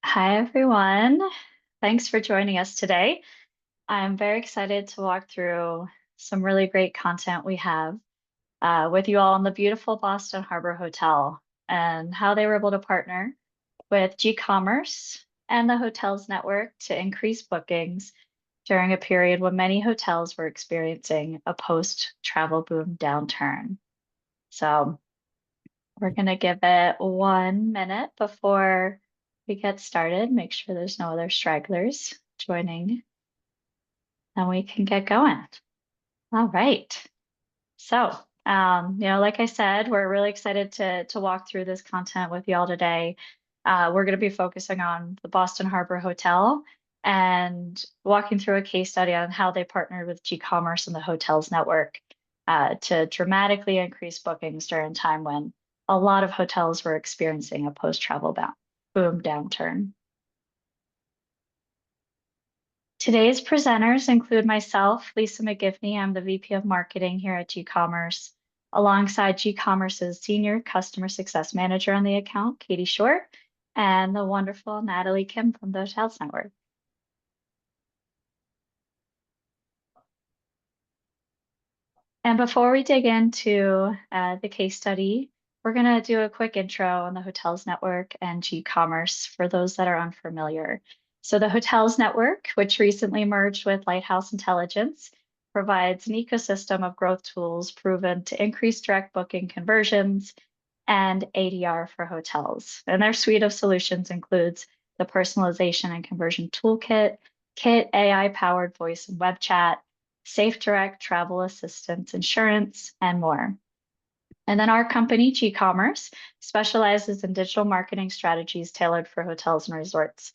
Hi, everyone. Thanks for joining us today. I'm very excited to walk through some really great content we have with you all on the beautiful Boston Harbor Hotel and how they were able to partner with G-commerce and the hotels network to increase bookings during a period when many hotels were experiencing a post-travel boom downturn. So we're going to give it 1 minute before we get started. Make sure there's no other stragglers joining, and we can get going. All right. So, like I said, we're really excited to walk through this content with y'all today. We're going to be focusing on the Boston Harbor Hotel and walking through a case study on how they partnered with G-commerce and the hotels network to dramatically increase bookings during a time when a lot of hotels were experiencing a post-travel boom downturn. Today's presenters include myself, Lisa McGivney. I'm the VP of Marketing here at G-commerce, alongside G-commerce's Senior Customer Success Manager on the account, Katie Short, and the wonderful Natalie Kim from the Hotels Network. And before we dig into the case study, we're going to do a quick intro on the Hotels Network and G-commerce for those that are unfamiliar. So the Hotels Network, which recently merged with Lighthouse Intelligence, provides an ecosystem of growth tools proven to increase direct booking conversions and ADR for hotels. And their suite of solutions includes the personalization and conversion toolkit, Kit AI-powered voice and web chat, Safe Direct travel assistance, insurance, and more. And then our company, G-commerce, specializes in digital marketing strategies tailored for hotels and resorts.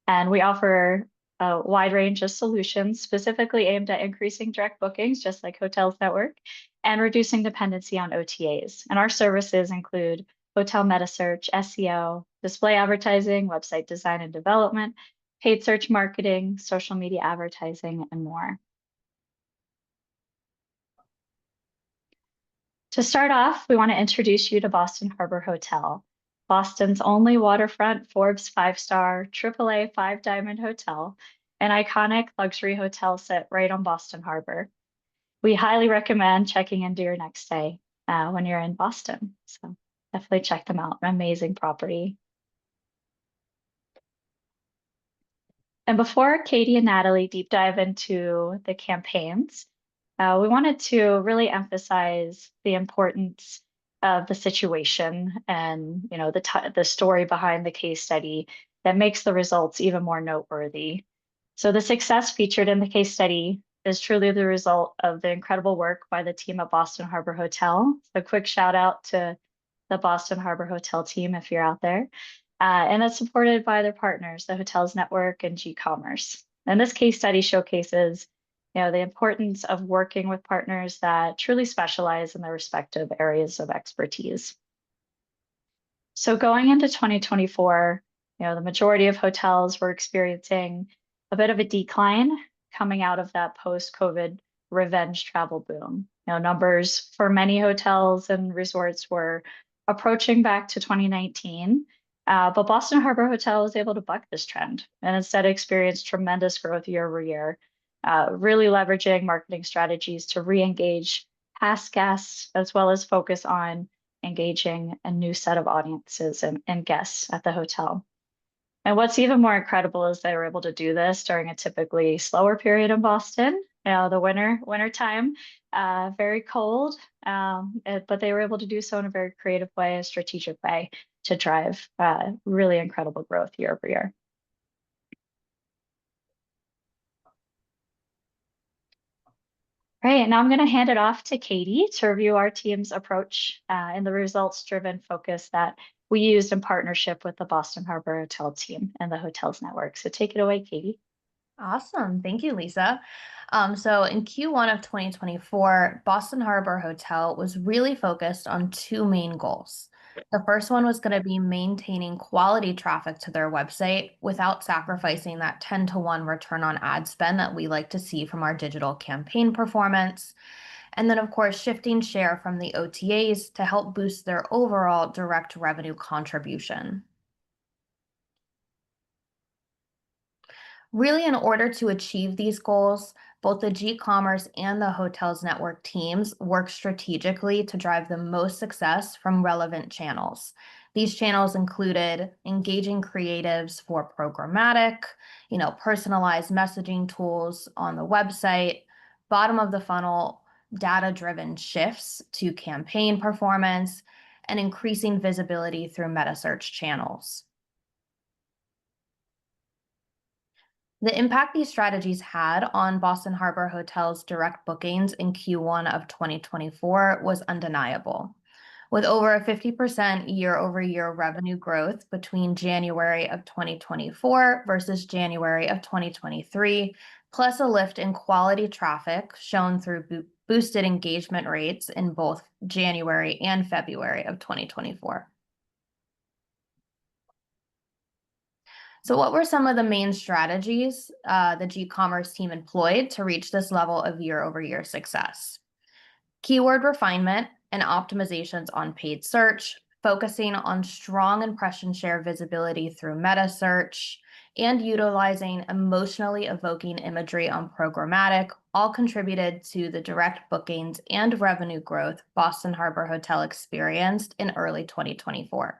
And we offer a wide range of solutions specifically aimed at increasing direct bookings, just like Hotels Network, and reducing dependency on OTAs. And our services include hotel metasearch, SEO, display advertising, website design and development, paid search marketing, social media advertising, and more. To start off, we want to introduce you to Boston Harbor Hotel, Boston's only waterfront Forbes 5-star AAA 5-diamond hotel, an iconic luxury hotel set right on Boston Harbor. We highly recommend checking into your next stay when you're in Boston. So definitely check them out. An amazing property. And before Katie and Natalie deep dive into the campaigns, we wanted to really emphasize the importance of the situation and the story behind the case study that makes the results even more noteworthy. So the success featured in the case study is truly the result of the incredible work by the team at Boston Harbor Hotel. A quick shout out to the Boston Harbor Hotel team if you're out there. And it's supported by their partners, the Hotels Network and G-commerce. And this case study showcases, the importance of working with partners that truly specialize in their respective areas of expertise. So going into 2024, the majority of hotels were experiencing a bit of a decline coming out of that post-COVID revenge travel boom. Numbers for many hotels and resorts were approaching back to 2019. But Boston Harbor Hotel was able to buck this trend and instead experienced tremendous growth year over year, really leveraging marketing strategies to re-engage past guests as well as focus on engaging a new set of audiences and guests at the hotel. And what's even more incredible is they were able to do this during a typically slower period in Boston. The winter time, very cold, but they were able to do so in a very creative way, a strategic way to drive really incredible growth year over year. All right, now I'm going to hand it off to Katie to review our team's approach and the results-driven focus that we used in partnership with the Boston Harbor Hotel team and the Hotels Network. So take it away, Katie. Awesome. Thank you, Lisa. So in Q1 of 2024, Boston Harbor Hotel was really focused on two main goals. The first one was going to be maintaining quality traffic to their website without sacrificing that 10-to-1 return on ad spend that we like to see from our digital campaign performance. And then, of course, shifting share from the OTAs to help boost their overall direct revenue contribution. Really, in order to achieve these goals, both the G-commerce and the hotels network teams work strategically to drive the most success from relevant channels. These channels included engaging creatives for programmatic, personalized messaging tools on the website, bottom of the funnel, data-driven shifts to campaign performance, and increasing visibility through metasearch channels. The impact these strategies had on Boston Harbor Hotel's direct bookings in Q1 of 2024 was undeniable. With over a 50% year-over-year revenue growth between January of 2024 versus January of 2023, plus a lift in quality traffic shown through boosted engagement rates in both January and February of 2024. So what were some of the main strategies the G-commerce team employed to reach this level of year-over-year success? Keyword refinement and optimizations on paid search, focusing on strong impression share visibility through metasearch, and utilizing emotionally evoking imagery on programmatic all contributed to the direct bookings and revenue growth Boston Harbor Hotel experienced in early 2024.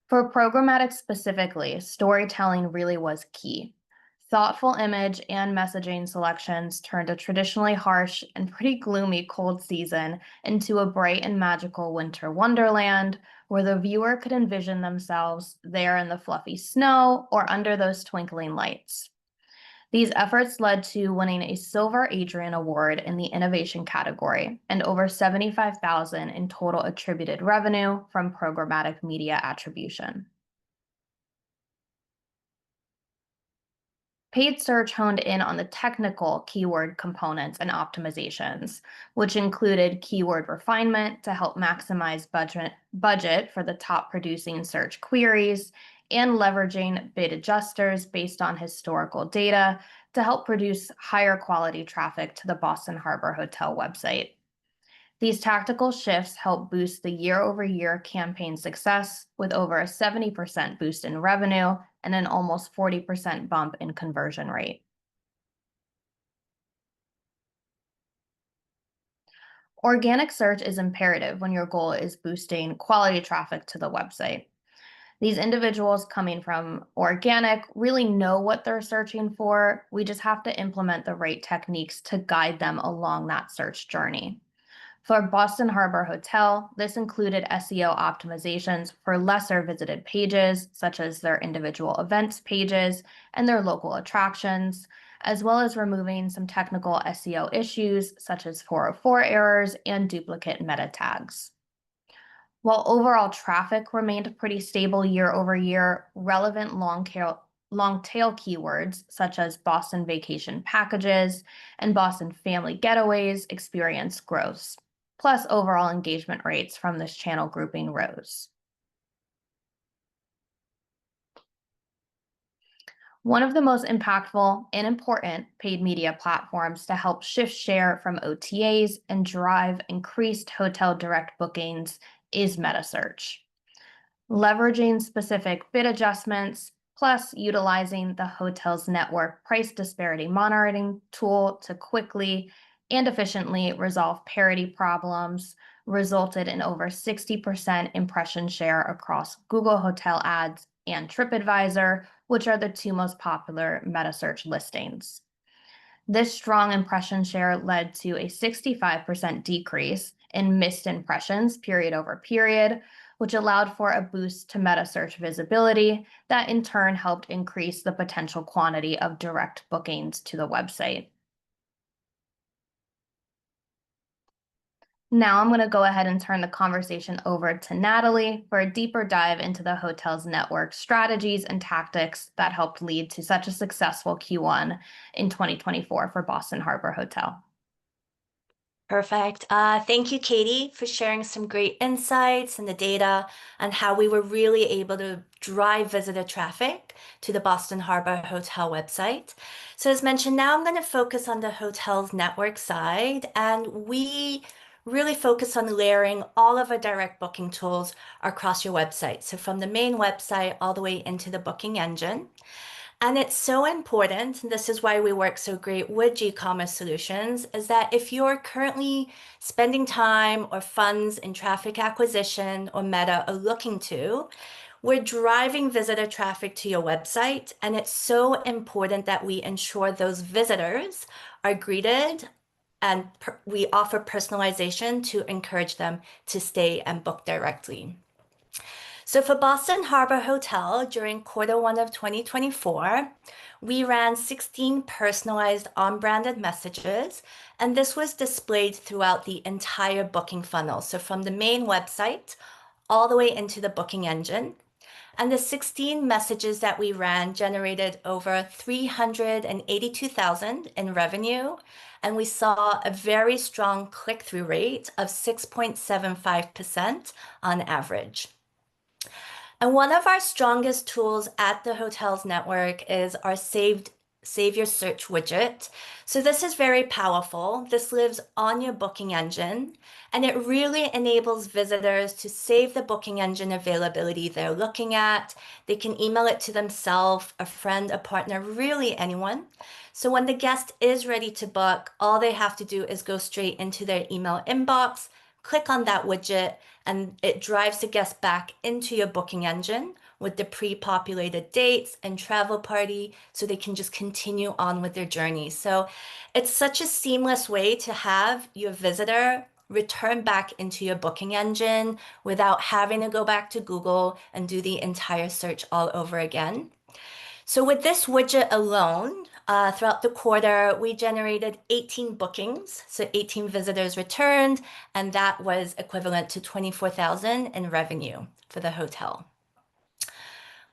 For programmatic specifically, storytelling really was key. Thoughtful image and messaging selections turned a traditionally harsh and pretty gloomy cold season into a bright and magical winter wonderland where the viewer could envision themselves there in the fluffy snow or under those twinkling lights. These efforts led to winning a Silver Adrian Award in the innovation category and over $75,000 in total attributed revenue from programmatic media attribution. Paid search honed in on the technical keyword components and optimizations, which included keyword refinement to help maximize budget for the top producing search queries, and leveraging bid adjusters based on historical data to help produce higher quality traffic to the Boston Harbor Hotel website. These tactical shifts help boost the year-over-year campaign success with over a 70% boost in revenue and an almost 40% bump in conversion rate. Organic search is imperative when your goal is boosting quality traffic to the website. These individuals coming from organic really know what they're searching for. We just have to implement the right techniques to guide them along that search journey. For Boston Harbor Hotel, this included SEO optimizations for lesser visited pages, such as their individual events pages and their local attractions, as well as removing some technical SEO issues, such as 404 errors and duplicate meta tags. While overall traffic remained pretty stable year over year, relevant long-tail keywords such as Boston vacation packages and Boston family getaways experienced growth. Plus, overall engagement rates from this channel grouping rose. One of the most impactful and important paid media platforms to help shift share from OTAs and drive increased hotel direct bookings is metasearch. Leveraging specific bid adjustments, plus utilizing the hotel's network price disparity monitoring tool to quickly and efficiently resolve parity problems, resulted in over 60% impression share across Google Hotel Ads and TripAdvisor, which are the two most popular metasearch listings. This strong impression share led to a 65% decrease in missed impressions period over period, which allowed for a boost to metasearch visibility that in turn helped increase the potential quantity of direct bookings to the website. Now I'm going to go ahead and turn the conversation over to Natalie for a deeper dive into the hotel's network strategies and tactics that helped lead to such a successful Q1 in 2024 for Boston Harbor Hotel. Perfect. Thank you, Katie, for sharing some great insights and the data on how we were really able to drive visitor traffic to the Boston Harbor Hotel website. So as mentioned, now I'm going to focus on the hotel's network side, and we really focus on layering all of our direct booking tools across your website. So from the main website all the way into the booking engine. And it's so important, and this is why we work so great with G-commerce solutions, is that if you're currently spending time or funds in traffic acquisition or Meta are looking to, we're driving visitor traffic to your website, and it's so important that we ensure those visitors are greeted and we offer personalization to encourage them to stay and book directly. So for Boston Harbor Hotel, during Q1 of 2024, we ran 16 personalized on-branded messages, and this was displayed throughout the entire booking funnel. So from the main website all the way into the booking engine. And the 16 messages that we ran generated over 382,000 in revenue, and we saw a very strong click-through rate of 6.75% on average. And one of our strongest tools at the hotel's network is our Save Your Search widget. So this is very powerful. This lives on your booking engine, and it really enables visitors to save the booking engine availability they're looking at. They can email it to themselves, a friend, a partner, really anyone. So when the guest is ready to book, all they have to do is go straight into their email inbox, click on that widget, and it drives the guest back into your booking engine with the pre-populated dates and travel party so they can just continue on with their journey. So it's such a seamless way to have your visitor return back into your booking engine without having to go back to Google and do the entire search all over again. So with this widget alone, throughout the quarter, we generated 18 bookings, so 18 visitors returned, and that was equivalent to 24,000 in revenue for the hotel.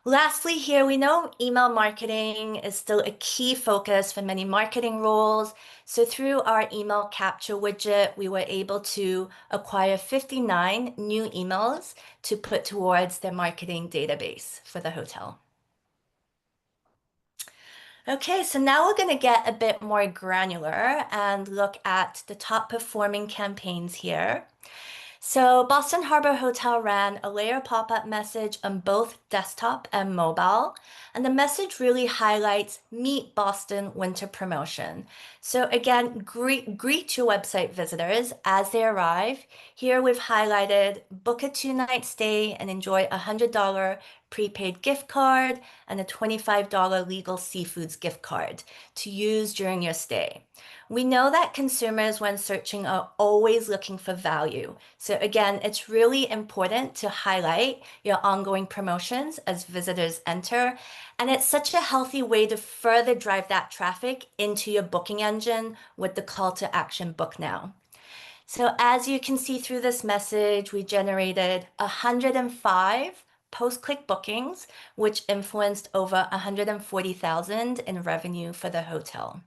Lastly, here we know email marketing is still a key focus for many marketing roles. So through our email capture widget, we were able to acquire 59 new emails to put towards their marketing database for the hotel. Okay, so now we're going to get a bit more granular and look at the top performing campaigns here. So Boston Harbor Hotel ran a layer pop-up message on both desktop and mobile, and the message really highlights Meet Boston Winter Promotion. So again, greet your website visitors as they arrive. Here we've highlighted book a 2-night stay and enjoy a $100 prepaid gift card and a $25 legal seafoods gift card to use during your stay. We know that consumers, when searching, are always looking for value. So again, it's really important to highlight your ongoing promotions as visitors enter. And it's such a healthy way to further drive that traffic into your booking engine with the call to action book now. So as you can see through this message, we generated 105 post-click bookings, which influenced over 140,000 in revenue for the hotel.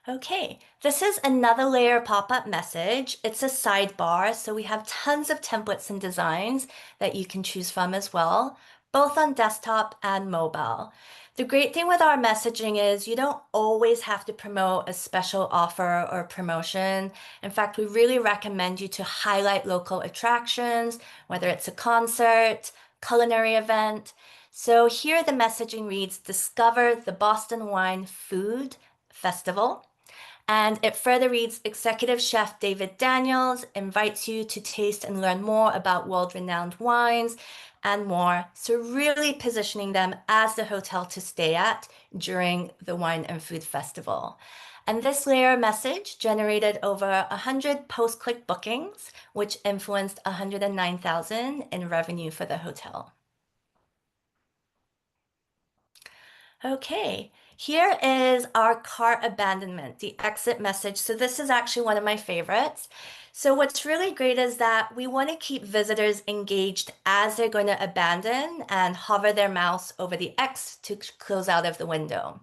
Okay, this is another layer pop-up message. It's a sidebar, so we have tons of templates and designs that you can choose from as well, both on desktop and mobile. The great thing with our messaging is you don't always have to promote a special offer or promotion. In fact, we really recommend you to highlight local attractions, whether it's a concert, culinary event. So here the messaging reads, discover the Boston Wine Food Festival. And it further reads, Executive Chef David Daniels invites you to taste and learn more about world-renowned wines and more. So really positioning them as the hotel to stay at during the Wine and Food Festival. And this layer message generated over 100 post-click bookings, which influenced 109,000 in revenue for the hotel. Okay, here is our cart abandonment, the exit message. So this is actually one of my favorites. So what's really great is that we want to keep visitors engaged as they're going to abandon and hover their mouse over the X to close out of the window.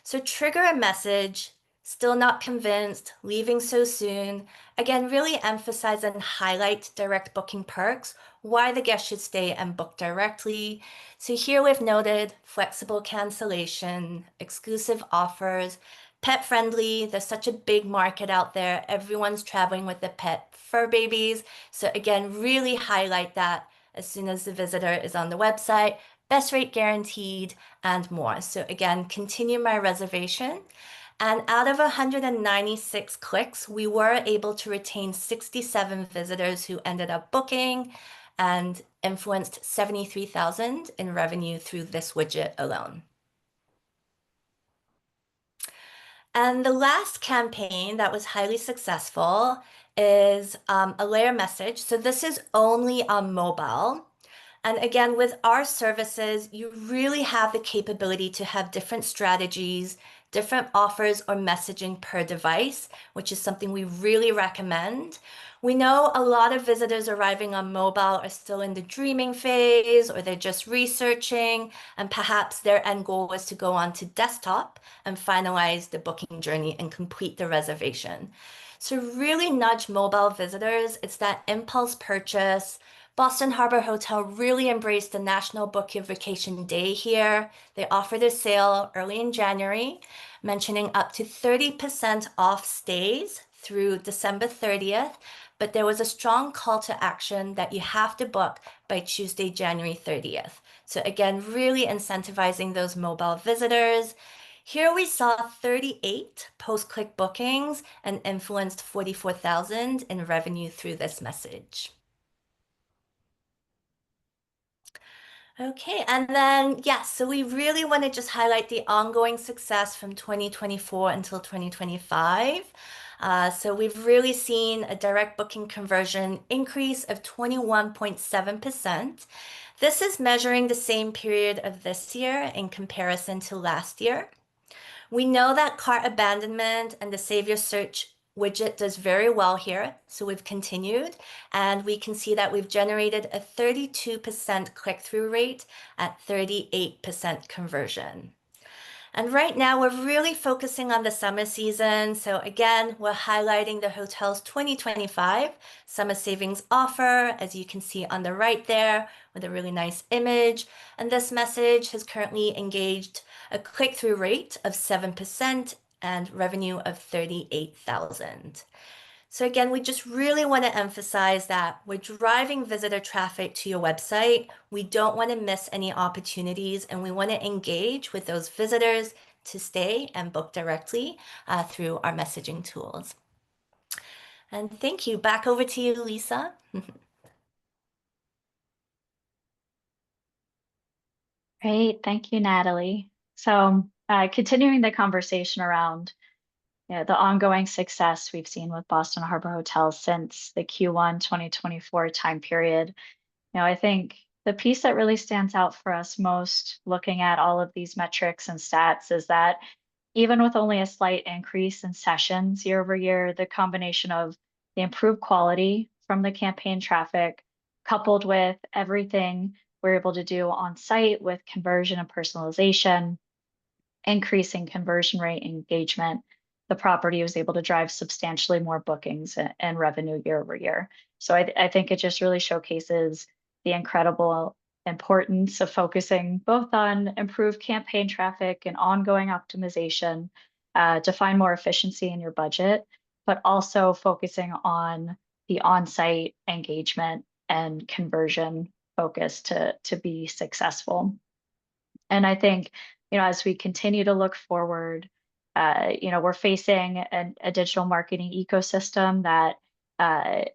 So trigger a message, still not convinced, leaving so soon. Again, really emphasize and highlight direct booking perks, why the guest should stay and book directly. So here we've noted flexible cancellation, exclusive offers, pet friendly. There's such a big market out there. Everyone's traveling with the pet fur babies. So again, really highlight that as soon as the visitor is on the website, best rate guaranteed and more. So again, continue my reservation. And out of 196 clicks, we were able to retain 67 visitors who ended up booking and influenced 73,000 in revenue through this widget alone. And the last campaign that was highly successful is a layer message. So this is only on mobile. And again, with our services, you really have the capability to have different strategies, different offers or messaging per device, which is something we really recommend. We know a lot of visitors arriving on mobile are still in the dreaming phase, or they're just researching, and perhaps their end goal was to go on to desktop and finalize the booking journey and complete the reservation. So really nudge mobile visitors. It's that impulse purchase. Boston Harbor Hotel really embraced the National Book Your Vacation Day here. They offered a sale early in January, mentioning up to 30% off stays through December 30th, but there was a strong call to action that you have to book by Tuesday, January 30th. So again, really incentivizing those mobile visitors. Here we saw 38 post-click bookings and influenced 44,000 in revenue through this message. Okay, and then, yes, so we really want to just highlight the ongoing success from 2024 until 2025. So we've really seen a direct booking conversion increase of 21.7%. This is measuring the same period of this year in comparison to last year. We know that cart abandonment and the Save Your Search widget does very well here, so we've continued, and we can see that we've generated a 32% click-through rate at 38% conversion. And right now we're really focusing on the summer season. So again, we're highlighting the hotel's 2025 summer savings offer, as you can see on the right there with a really nice image. And this message has currently engaged a click-through rate of 7% and revenue of 38,000. So again, we just really want to emphasize that we're driving visitor traffic to your website. We don't want to miss any opportunities, and we want to engage with those visitors to stay and book directly through our messaging tools. And thank you. Back over to you, Lisa. Great. Thank you, Natalie. So continuing the conversation around the ongoing success we've seen with Boston Harbor Hotels since the Q1 2024 time period. I think the piece that really stands out for us most looking at all of these metrics and stats is that even with only a slight increase in sessions year over year, the combination of the improved quality from the campaign traffic, coupled with everything we're able to do on site with conversion and personalization, increasing conversion rate engagement, the property was able to drive substantially more bookings and revenue year over year. So I think it just really showcases the incredible importance of focusing both on improved campaign traffic and ongoing optimization to find more efficiency in your budget, but also focusing on the on-site engagement and conversion focus to be successful. And I think, as we continue to look forward, we're facing a digital marketing ecosystem that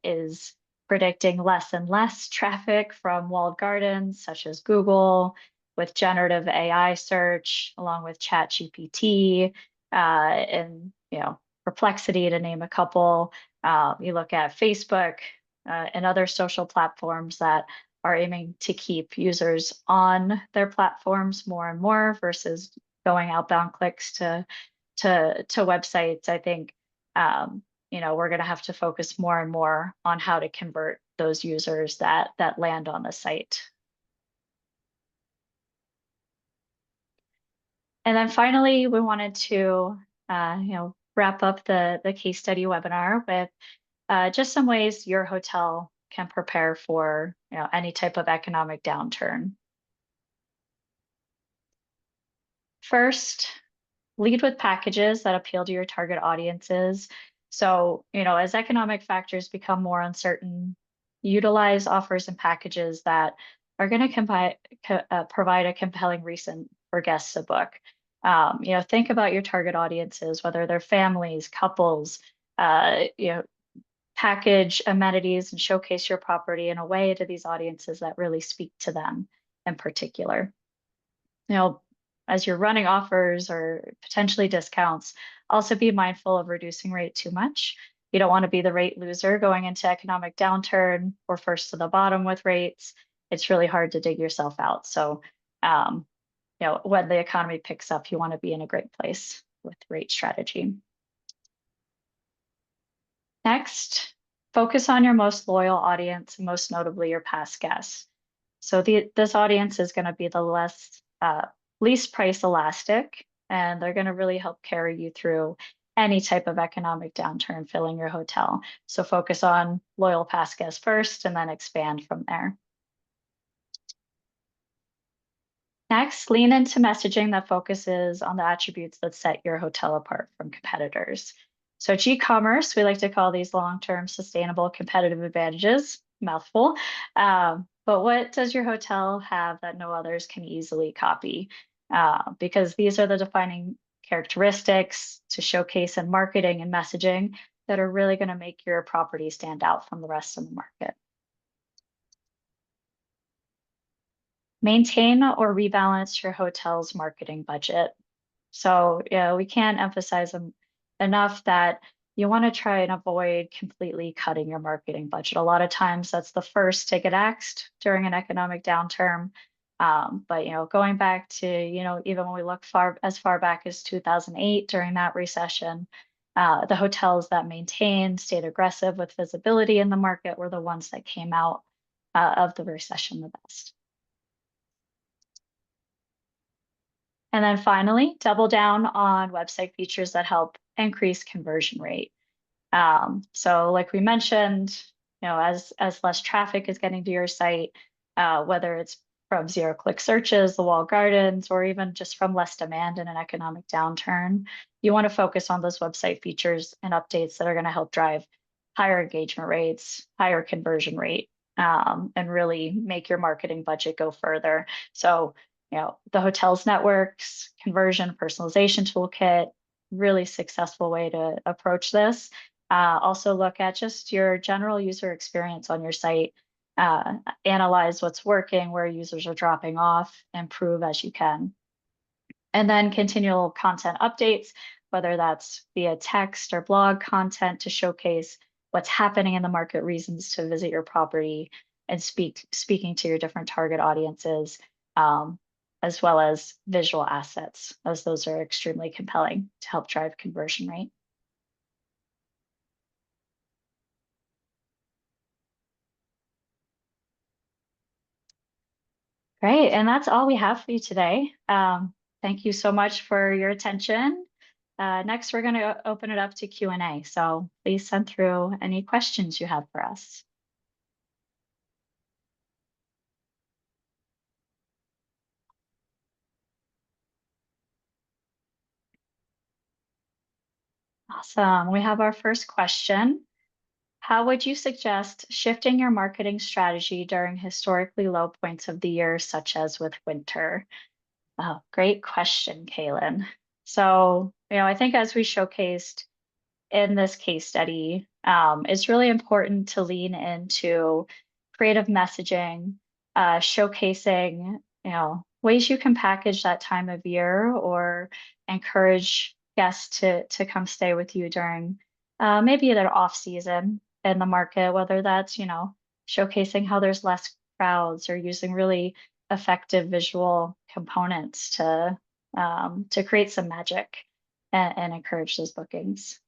is predicting less and less traffic from walled gardens, such as Google, with generative AI search, along with ChatGPT, and Perplexity, to name a couple. You look at Facebook and other social platforms that are aiming to keep users on their platforms more and more versus going outbound clicks to websites. I think we're going to have to focus more and more on how to convert those users that land on the site. And then finally, we wanted to wrap up the case study webinar with just some ways your hotel can prepare for any type of economic downturn. First, lead with packages that appeal to your target audiences. So, as economic factors become more uncertain, utilize offers and packages that are going to provide a compelling reason for guests to book. Think about your target audiences, whether they're families, couples, package amenities and showcase your property in a way to these audiences that really speak to them in particular. As you're running offers or potentially discounts, also be mindful of reducing rate too much. You don't want to be the rate loser going into economic downturn or first to the bottom with rates. It's really hard to dig yourself out. So, when the economy picks up, you want to be in a great place with rate strategy. Next, focus on your most loyal audience, most notably your past guests. So this audience is going to be the least price elastic, and they're going to really help carry you through any type of economic downturn filling your hotel. So focus on loyal past guests first and then expand from there. Next, lean into messaging that focuses on the attributes that set your hotel apart from competitors. So G-commerce, we like to call these long-term sustainable competitive advantages, mouthful. But what does your hotel have that no others can easily copy? Because these are the defining characteristics to showcase in marketing and messaging that are really going to make your property stand out from the rest of the market. Maintain or rebalance your hotel's marketing budget. So, we can't emphasize enough that you want to try and avoid completely cutting your marketing budget. A lot of times that's the first to get axed during an economic downturn. But, going back to, even when we look as far back as 2008 during that recession, the hotels that maintained, stayed aggressive with visibility in the market were the ones that came out of the recession the best. And then finally, double down on website features that help increase conversion rate. So like we mentioned, as less traffic is getting to your site, whether it's from zero-click searches, the walled gardens, or even just from less demand in an economic downturn, you want to focus on those website features and updates that are going to help drive higher engagement rates, higher conversion rate, and really make your marketing budget go further. So, the hotel's networks, conversion, personalization toolkit, really successful way to approach this. Also look at just your general user experience on your site, analyze what's working, where users are dropping off, improve as you can. And then continual content updates, whether that's via text or blog content to showcase what's happening in the market, reasons to visit your property, and speaking to your different target audiences, as well as visual assets, as those are extremely compelling to help drive conversion rate. Great, and that's all we have for you today. Thank you so much for your attention. Next, we're going to open it up to Q&A, so please send through any questions you have for us. Awesome. We have our first question. How would you suggest shifting your marketing strategy during historically low points of the year, such as with winter? Oh, great question, Kaylin. So, I think as we showcased in this case study, it's really important to lean into creative messaging, showcasing, ways you can package that time of year or encourage guests to come stay with you during maybe their off season in the market, whether that's, showcasing how there's less crowds or using really effective visual components to create some magic and encourage those bookings.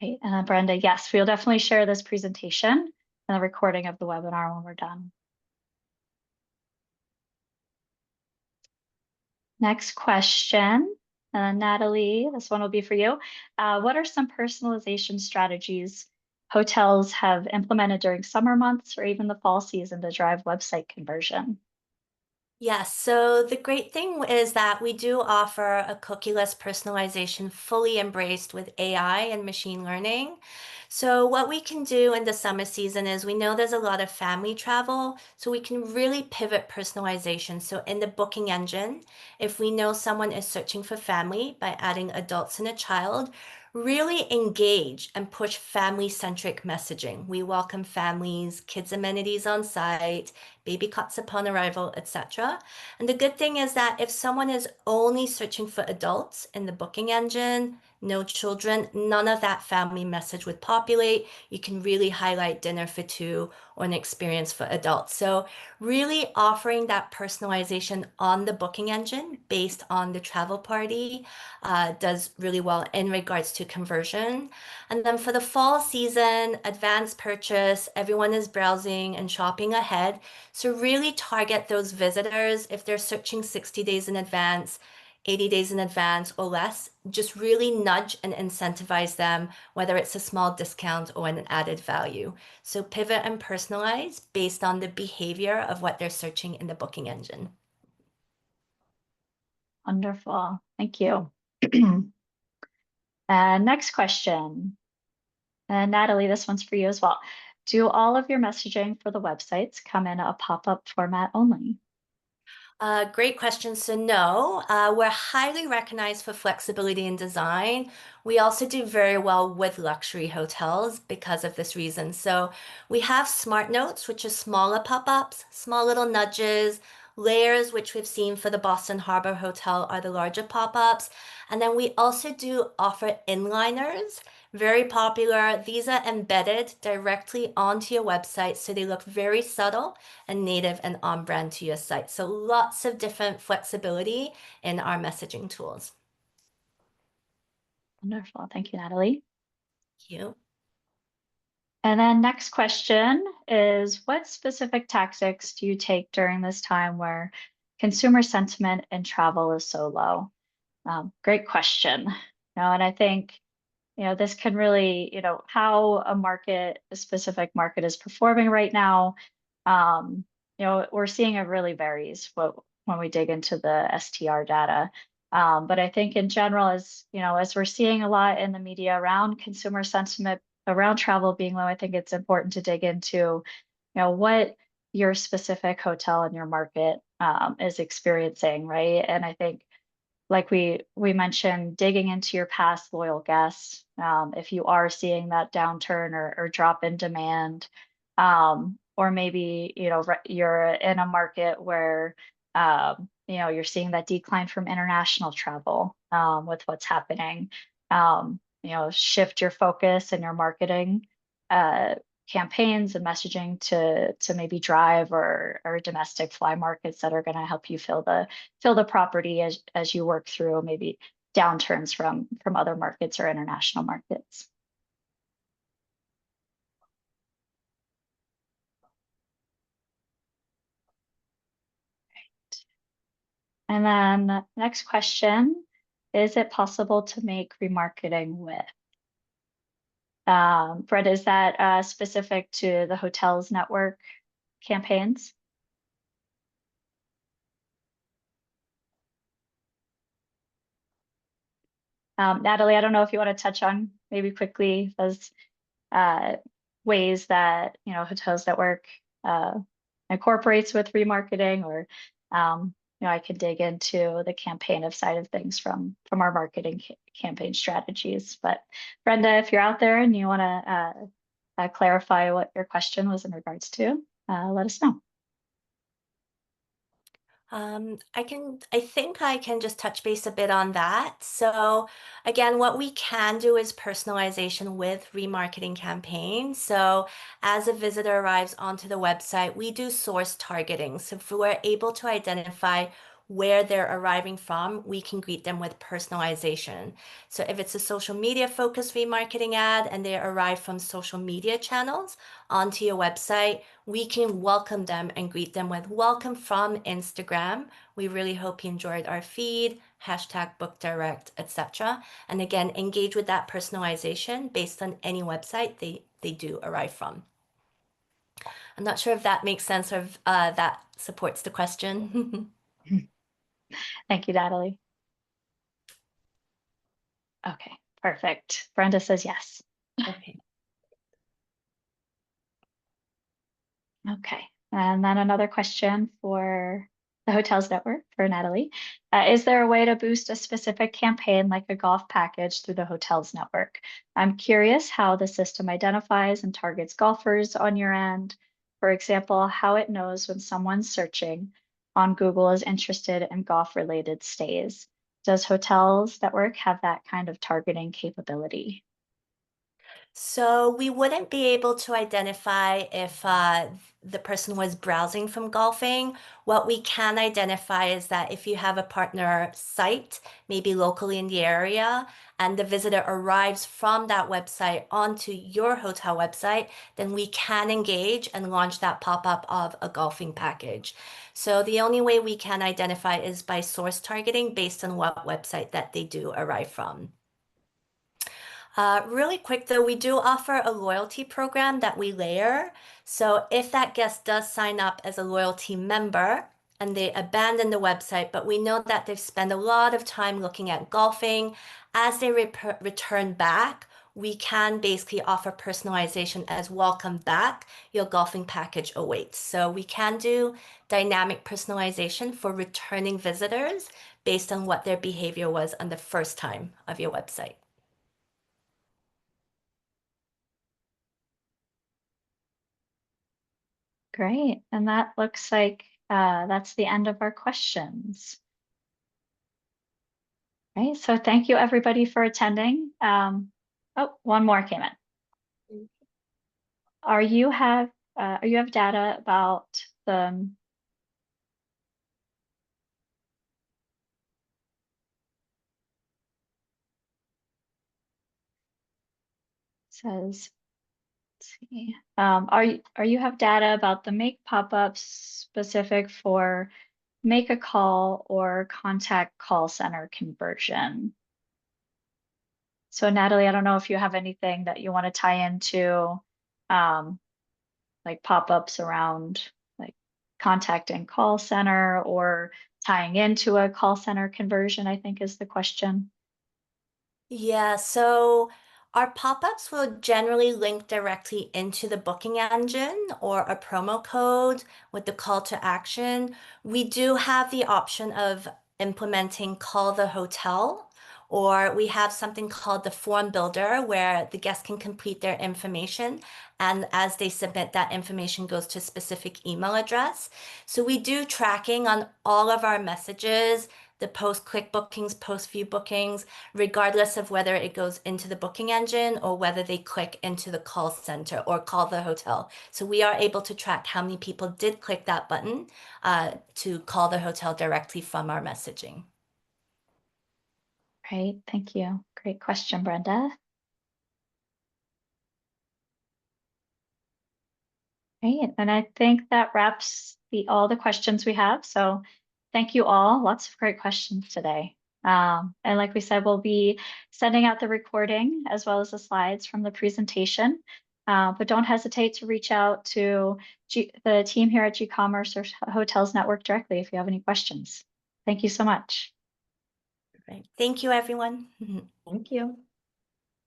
Okay, Brenda, yes, we'll definitely share this presentation and the recording of the webinar when we're done. Next question, Natalie, this one will be for you. What are some personalization strategies hotels have implemented during summer months or even the fall season to drive website conversion? Yes, so the great thing is that we do offer a cookieless personalization fully embraced with AI and machine learning. So, what we can do in the summer season is we know there's a lot of family travel, so we can really pivot personalization. So, in the booking engine, if we know someone is searching for family by adding adults and a child, really engage and push family-centric messaging. We welcome families, kids amenities on site, baby cots upon arrival, etc. And the good thing is that if someone is only searching for adults in the booking engine, no children, none of that family message would populate. You can really highlight dinner for two or an experience for adults. So, really offering that personalization on the booking engine based on the travel party does really well in regards to conversion. And then for the fall season, advanced purchase, everyone is browsing and shopping ahead. So really target those visitors if they're searching 60 days in advance, 80 days in advance or less. Just really nudge and incentivize them, whether it's a small discount or an added value. So pivot and personalize based on the behavior of what they're searching in the booking engine. Wonderful. Thank you. Next question. Natalie, this one's for you as well. Do all of your messaging for the websites come in a pop-up format only? Great question. So, no, we're highly recognized for flexibility in design. We also do very well with luxury hotels because of this reason. So, we have smart notes, which are smaller pop-ups, small little nudges, layers, which we've seen for the Boston Harbor Hotel are the larger pop-ups. And then we also do offer inliners, very popular. These are embedded directly onto your website, so they look very subtle and native and on brand to your site. So lots of different flexibility in our messaging tools. Wonderful. Thank you, Natalie. Thank you. And then next question is, what specific tactics do you take during this time where consumer sentiment in travel is so low? Great question. And I think this can really, how a specific market is performing right now. We're seeing it really varies when we dig into the STR data. But I think in general, as we're seeing a lot in the media around consumer sentiment around travel being low, I think it's important to dig into, what your specific hotel in your market is experiencing, right? And I think like we mentioned, digging into your past loyal guests, if you are seeing that downturn or drop in demand, or maybe you're in a market where you're seeing that decline from international travel with what's happening. Shift your focus and your marketing uh, campaigns and messaging to maybe drive or domestic fly markets that are going to help you fill the property as you work through maybe downturns from other markets or international markets. And then next question, is it possible to make remarketing with? Brett, is that specific to the hotels network campaigns? Natalie, I don't know if you want to touch on maybe quickly those uh, ways that hotels network incorporates with remarketing, or I can dig into the campaign of side of things from our marketing campaign strategies. But Brenda, if you're out there and you want to clarify what your question was in regards to, let us know. I think I can just touch base a bit on that. So again, what we can do is personalization with remarketing campaigns. So as a visitor arrives onto the website, we do source targeting. So if we're able to identify where they're arriving from, we can greet them with personalization. So if it's a social media focused remarketing ad and they arrive from social media channels onto your website, we can welcome them and greet them with welcome from Instagram. We really hope you enjoyed our feed, hashtag book direct, etc. And again, engage with that personalization based on any website they do arrive from. I'm not sure if that makes sense or if that supports the question. Thank you, Natalie. Okay, perfect. Brenda says yes. Okay. Okay, and then another question for the hotels network for Natalie. Is there a way to boost a specific campaign like a golf package through the hotels network? I'm curious how the system identifies and targets golfers on your end. For example, how it knows when someone's searching on Google is interested in golf-related stays. Does hotels network have that kind of targeting capability? So we wouldn't be able to identify if the person was browsing from golfing. What we can identify is that if you have a partner site, maybe locally in the area, and the visitor arrives from that website onto your hotel website, then we can engage and launch that pop-up of a golfing package. So the only way we can identify is by source targeting based on what website that they do arrive from. Really quick though, we do offer a loyalty program that we layer. So if that guest does sign up as a loyalty member and they abandon the website, but we know that they've spent a lot of time looking at golfing, as they return back, we can basically offer personalization as welcome back. Your golfing package awaits. So we can do dynamic personalization for returning visitors based on what their behavior was on the first time of your website. Great, and that looks like that's the end of our questions. Right, so thank you everybody for attending. Oh, one more came in. Are you have data about the says let's see. Are you have data about the make pop-ups specific for make a call or contact call center conversion? So Natalie, I don't know if you have anything that you want to tie into like pop-ups around like contacting call center or tying into a call center conversion, I think is the question. Yeah, so our pop-ups will generally link directly into the booking engine or a promo code with the call to action. We do have the option of implementing call the hotel, or we have something called the form builder where the guest can complete their information. And as they submit, that information goes to a specific email address. So we do tracking on all of our messages, the post-click bookings, post-view bookings, regardless of whether it goes into the booking engine or whether they click into the call center or call the hotel. So we are able to track how many people did click that button to call the hotel directly from our messaging. Right, thank you. Great question, Brenda. Right, and I think that wraps all the questions we have. So thank you all. Lots of great questions today. And like we said, we'll be sending out the recording as well as the slides from the presentation. But don't hesitate to reach out to the team here at G-Commerce or Hotels Network directly if you have any questions. Thank you so much. Right. Thank you, everyone. Thank you.